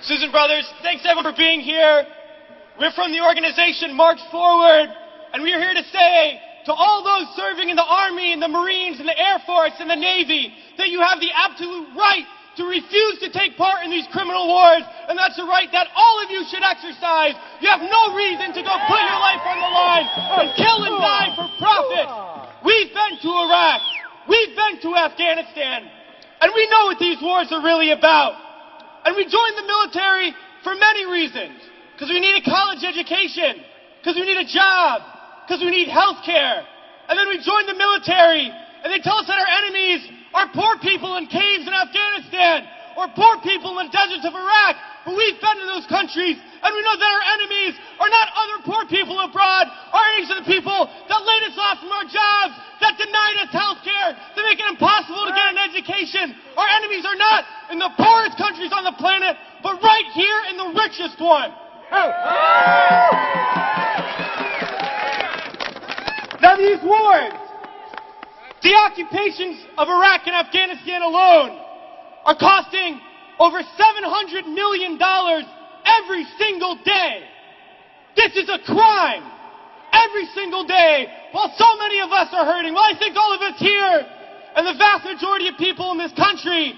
Susan Brothers, thanks everyone for being here. We're from the organization March Forward, and we are here to say to all those serving in the Army and the Marines and the Air Force and the Navy that you have the absolute right to refuse to take part in these criminal wars, and that's a right that all of you should exercise. You have no reason to go put your life on the line and kill and die for profit. We've been to Iraq, we've been to Afghanistan, and we know what these wars are really about. And we joined the military for many reasons. Because we need a college education, because we need a job, because we need health care. And then we joined the military, and they tell us that our enemies are poor people in caves in Afghanistan, or poor people in the deserts of Iraq. But we've been to those countries, and we know that our enemies are not other poor people abroad. Our enemies are the people that laid us off from our jobs, that denied us health care, that make it impossible to get an education. Our enemies are not in the poorest countries on the planet, but right here in the richest one. Now these wars, the occupations of Iraq and Afghanistan alone, are costing over $700 million every single day. This is a crime. Every single day, while so many of us are hurting. Well, I think all of us here, and the vast majority of people in this country,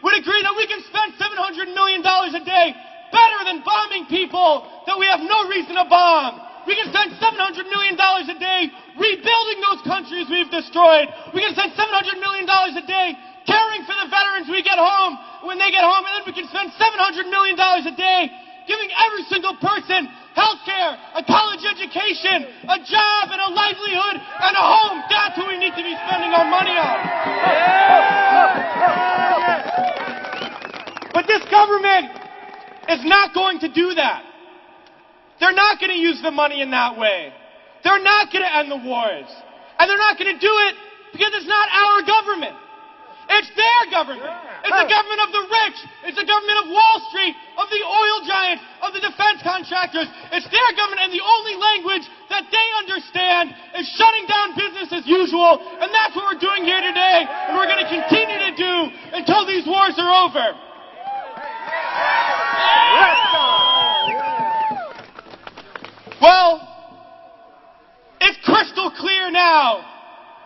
would agree that we can spend $700 million a day better than bombing people that we have no reason to bomb. We can spend $700 million a day rebuilding those countries we've destroyed. We can spend $700 million a day caring for the veterans we get home when they get home. And then we can spend $700 million a day giving every single person health care, a college education, a job, and a livelihood, and a home. That's what we need to be spending our money on. But this government is not going to do that. They're not going to use the money in that way. They're not going to end the wars. And they're not going to do it because it's not our government. It's their government. It's the government of the rich. It's the government of Wall Street, of the oil giants, of the defense contractors. It's their government, and the only language that they understand is shutting down business as usual. And that's what we're doing here today, and we're going to continue to do until these wars are over. Well, it's crystal clear now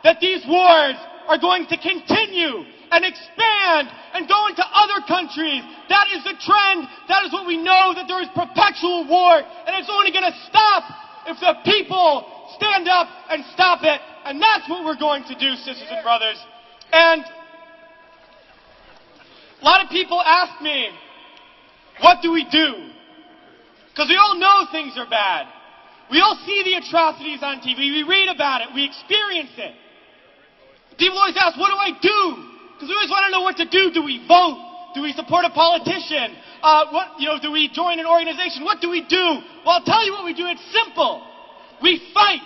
that these wars are going to continue and expand and go into other countries. That is the trend. That is what we know, that there is perpetual war, and it's only going to stop if the people stand up and stop it. And that's what we're going to do, sisters and brothers. And a lot of people ask me, what do we do? Because we all know things are bad. We all see the atrocities on TV. We read about it. We experience it. People always ask, what do I do? Because we always want to know what to do. Do we vote? Do we support a politician? Do we join an organization? What do we do? Well, I'll tell you what we do. It's simple. We fight.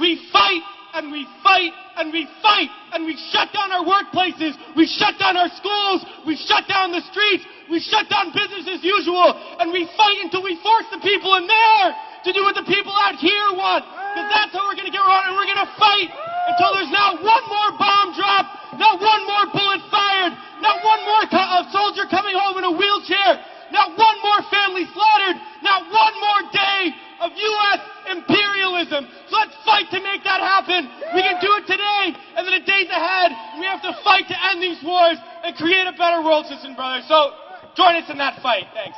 We fight, and we fight, and we fight, and we shut down our workplaces. We shut down our schools. We shut down the streets. We shut down business as usual. And we fight until we force the people in there to do what the people out here want. Because that's how we're going to get around, and we're going to fight until there's not one more bomb drop, not one more bullet fired, not one more soldier coming home in a wheelchair, not one more family slaughtered, not one more day of U.S. imperialism. So let's fight to make that happen. We can do it today, and then the days ahead, we have to fight to end these wars and create a better world, sisters and brothers. So join us in that fight. Thanks.